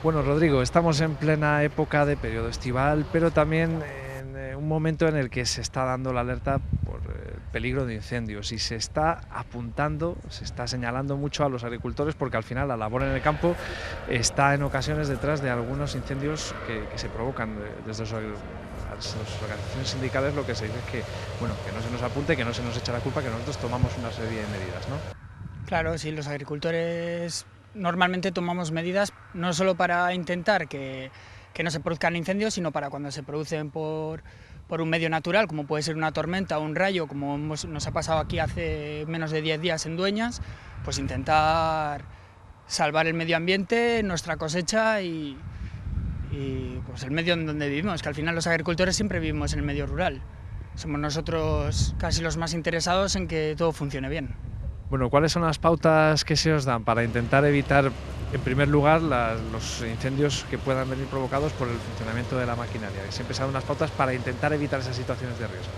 Bueno, Rodrigo, estamos en plena época de periodo estival, pero también en un momento en el que se está dando la alerta por peligro de incendios y se está apuntando, se está señalando mucho a los agricultores porque al final la labor en el campo está en ocasiones detrás de algunos incendios que se provocan desde las organizaciones sindicales. Lo que se dice es que, bueno, que no se nos apunte, que no se nos echa la culpa, que nosotros tomamos una serie de medidas, ¿no? Claro, sí, los agricultores normalmente tomamos medidas no solo para intentar que no se produzcan incendios, sino para cuando se producen por un medio natural, como puede ser una tormenta o un rayo, como nos ha pasado aquí hace menos de 10 días en Dueñas, pues intentar salvar el medio ambiente, nuestra cosecha y pues el medio en donde vivimos, que al final los agricultores siempre vivimos en el medio rural. Somos nosotros casi los más interesados en que todo funcione bien. Bueno, ¿cuáles son las pautas que se os dan para intentar evitar, en primer lugar, los incendios que puedan venir provocados por el funcionamiento de la maquinaria? Siempre se dan unas pautas para intentar evitar esas situaciones de riesgo.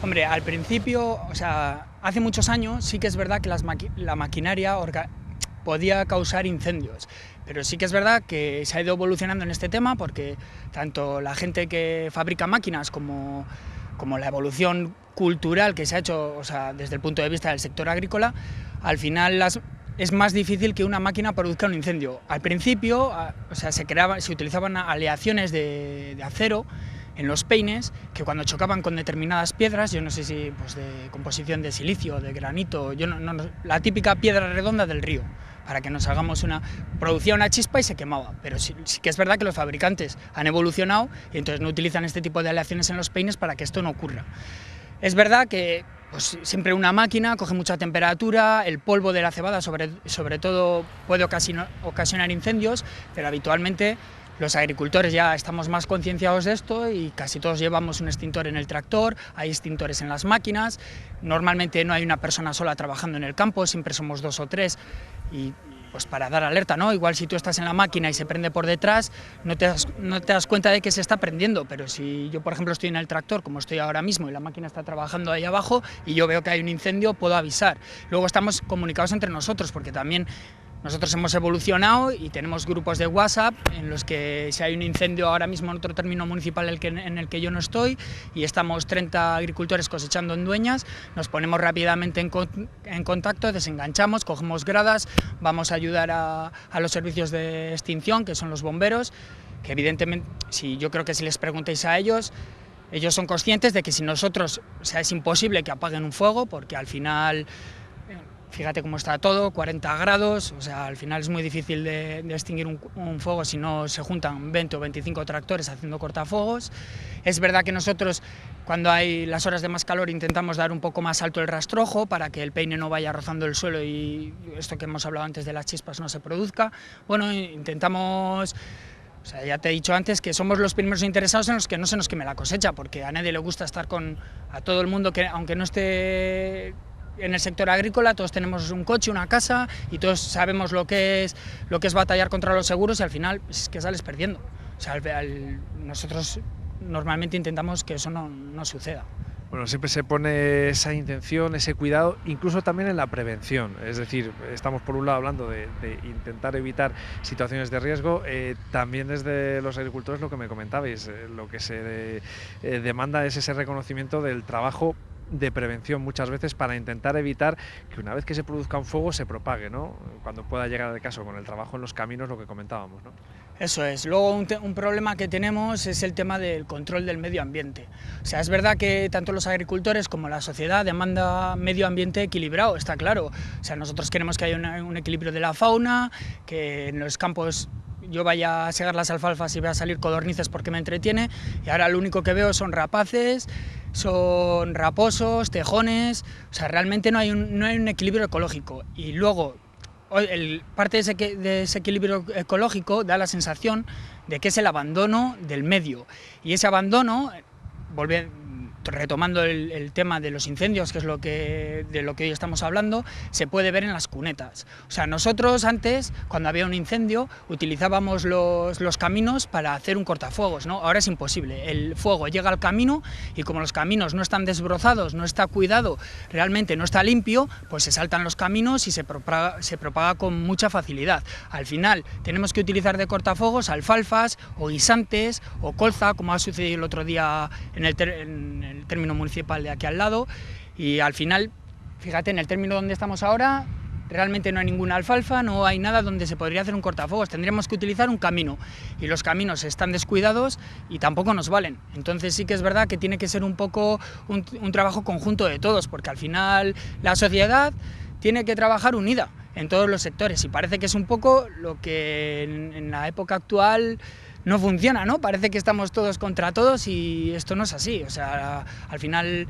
Hombre, al principio, o sea, hace muchos años sí que es verdad que la maquinaria podía causar incendios, pero sí que es verdad que se ha ido evolucionando en este tema porque tanto la gente que fabrica máquinas como la evolución cultural que se ha hecho, o sea, desde el punto de vista del sector agrícola, al final es más difícil que una máquina produzca un incendio. Al principio, o sea, se utilizaban aleaciones de acero en los peines que cuando chocaban con determinadas piedras, yo no sé si pues de composición de silicio, de granito, la típica piedra redonda del río, para que nos hagamos producía una chispa y se quemaba, pero sí que es verdad que los fabricantes han evolucionado y entonces no utilizan este tipo de aleaciones en los peines para que esto no ocurra. Es verdad que pues, siempre una máquina coge mucha temperatura, el polvo de la cebada sobre todo puede ocasionar incendios, pero habitualmente los agricultores ya estamos más concienciados de esto y casi todos llevamos un extintor en el tractor, hay extintores en las máquinas, normalmente no hay una persona sola trabajando en el campo, siempre somos 2 o 3 y pues para dar alerta, ¿no? Igual si tú estás en la máquina y se prende por detrás, no te das cuenta de que se está prendiendo, pero si yo, por ejemplo, estoy en el tractor, como estoy ahora mismo, y la máquina está trabajando ahí abajo, y yo veo que hay un incendio, puedo avisar. Luego estamos comunicados entre nosotros, porque también nosotros hemos evolucionado y tenemos grupos de WhatsApp en los que si hay un incendio ahora mismo en otro término municipal en el que yo no estoy y estamos 30 agricultores cosechando en Dueñas, nos ponemos rápidamente en contacto, desenganchamos, cogemos gradas, vamos a ayudar a los servicios de extinción, que son los bomberos, que evidentemente, yo creo que si les preguntáis a ellos son conscientes de que si nosotros, o sea, es imposible que apaguen un fuego, porque al final fíjate cómo está todo, 40 grados, o sea, al final es muy difícil de extinguir un fuego si no se juntan 20 o 25 tractores haciendo cortafuegos. Es verdad que nosotros, cuando hay las horas de más calor, intentamos dar un poco más alto el rastrojo para que el peine no vaya rozando el suelo y esto que hemos hablado antes de las chispas no se produzca. Bueno, intentamos... O sea, ya te he dicho antes que somos los primeros interesados en los que no se nos queme la cosecha, porque a nadie le gusta estar a todo el mundo que, aunque no esté en el sector agrícola, todos tenemos un coche, una casa y todos sabemos lo que es batallar contra los seguros y al final es que sales perdiendo. O sea, nosotros normalmente intentamos que eso no suceda. Bueno, siempre se pone esa intención, ese cuidado, incluso también en la prevención. Es decir, estamos por un lado hablando de intentar evitar situaciones de riesgo, también desde los agricultores lo que me comentabais, lo que se demanda es ese reconocimiento del trabajo de prevención muchas veces para intentar evitar que una vez que se produzca un fuego se propague, ¿no? Cuando pueda llegar el caso con el trabajo en los caminos, lo que comentábamos, ¿no? Eso es. Luego un problema que tenemos es el tema del control del medio ambiente. O sea, es verdad que tanto los agricultores como la sociedad demanda medio ambiente equilibrado, está claro. O sea, nosotros queremos que haya un equilibrio de la fauna, que en los campos yo vaya a segar las alfalfas y vaya a salir codornices porque me entretiene, y ahora lo único que veo son rapaces, son raposos, tejones, o sea, realmente no hay un equilibrio ecológico. Y luego, parte de ese equilibrio ecológico da la sensación de que es el abandono del medio. Y ese abandono, retomando el tema de los incendios, que es de lo que hoy estamos hablando, se puede ver en las cunetas. O sea, nosotros antes, cuando había un incendio, utilizábamos los caminos para hacer un cortafuegos, ¿no? Ahora es imposible. El fuego llega al camino y como los caminos no están desbrozados, no está cuidado, realmente no está limpio, pues se saltan los caminos y se propaga con mucha facilidad. Al final tenemos que utilizar de cortafuegos alfalfas o guisantes o colza, como ha sucedido el otro día en el término municipal de aquí al lado, y al final, fíjate, en el término donde estamos ahora realmente no hay ninguna alfalfa, no hay nada donde se podría hacer un cortafuegos, tendríamos que utilizar un camino y los caminos están descuidados y tampoco nos valen. Entonces sí que es verdad que tiene que ser un poco un trabajo conjunto de todos, porque al final la sociedad tiene que trabajar unida en todos los sectores y parece que es un poco lo que en la época actual no funciona, ¿no? Parece que estamos todos contra todos y esto no es así. O sea, al final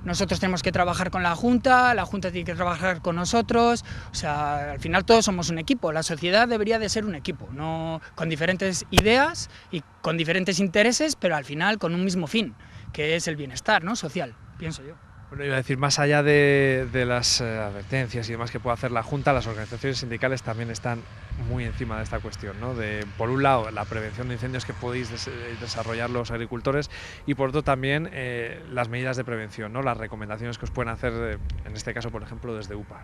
nosotros tenemos que trabajar con la Junta tiene que trabajar con nosotros, o sea, al final todos somos un equipo, la sociedad debería de ser un equipo, no con diferentes ideas y con diferentes intereses, pero al final con un mismo fin, que es el bienestar, ¿no? Social, pienso yo. Bueno, iba a decir, más allá de las advertencias y demás que puede hacer la Junta, las organizaciones sindicales también están muy encima de esta cuestión, ¿no? Por un lado, la prevención de incendios que podéis desarrollar los agricultores y por otro también las medidas de prevención, ¿no? Las recomendaciones que os pueden hacer, en este caso, por ejemplo, desde UPA.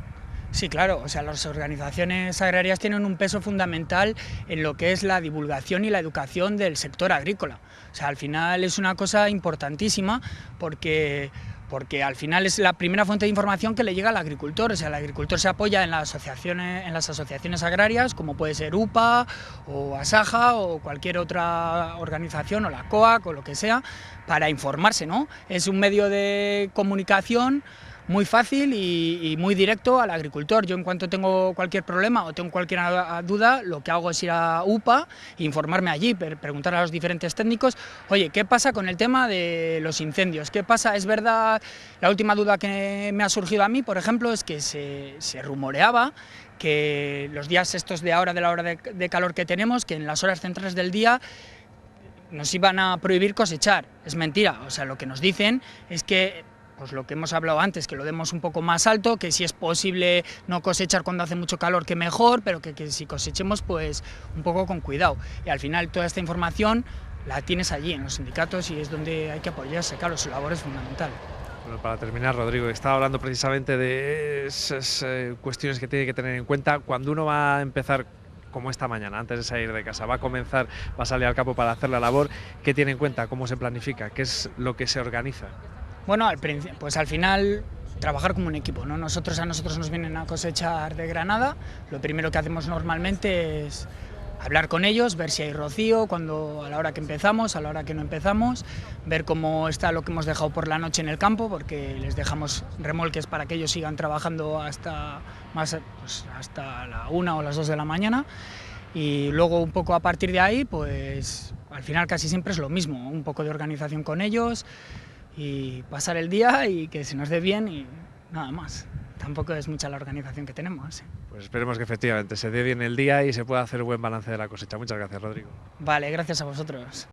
Sí, claro, o sea, las organizaciones agrarias tienen un peso fundamental en lo que es la divulgación y la educación del sector agrícola. O sea, al final es una cosa importantísima porque al final es la primera fuente de información que le llega al agricultor. O sea, el agricultor se apoya en las asociaciones agrarias, como puede ser UPA o Asaja o cualquier otra organización, o la COAC o lo que sea, para informarse, ¿no? Es un medio de comunicación muy fácil y muy directo al agricultor. Yo en cuanto tengo cualquier problema o tengo cualquier duda, lo que hago es ir a UPA e informarme allí, preguntar a los diferentes técnicos, oye, ¿qué pasa con el tema de los incendios? ¿Qué pasa? Es verdad, la última duda que me ha surgido a mí, por ejemplo, es que se rumoreaba que los días estos de ahora, de la hora de calor que tenemos, que en las horas centrales del día nos iban a prohibir cosechar. Es mentira, o sea, lo que nos dicen es que pues lo que hemos hablado antes, que lo demos un poco más alto, que si es posible no cosechar cuando hace mucho calor, que mejor, pero que si cosechemos, pues un poco con cuidado. Y al final toda esta información la tienes allí en los sindicatos y es donde hay que apoyarse, claro, su labor es fundamental. Bueno, para terminar, Rodrigo, estaba hablando precisamente de esas cuestiones que tiene que tener en cuenta cuando uno va a empezar, como esta mañana, antes de salir de casa, va a salir al campo para hacer la labor. ¿Qué tiene en cuenta? ¿Cómo se planifica? ¿Qué es lo que se organiza? Bueno, pues al final trabajar como un equipo, ¿no? A nosotros nos vienen a cosechar de Granada, lo primero que hacemos normalmente es hablar con ellos, ver si hay rocío, a la hora que empezamos, a la hora que no empezamos, ver cómo está lo que hemos dejado por la noche en el campo, porque les dejamos remolques para que ellos sigan trabajando hasta la 1 o las 2 de la mañana, y luego un poco a partir de ahí, pues al final casi siempre es lo mismo, un poco de organización con ellos, y pasar el día y que se nos dé bien y nada más. Tampoco es mucha la organización que tenemos. Pues esperemos que efectivamente se dé bien el día y se pueda hacer un buen balance de la cosecha. Muchas gracias, Rodrigo. Vale, gracias a vosotros.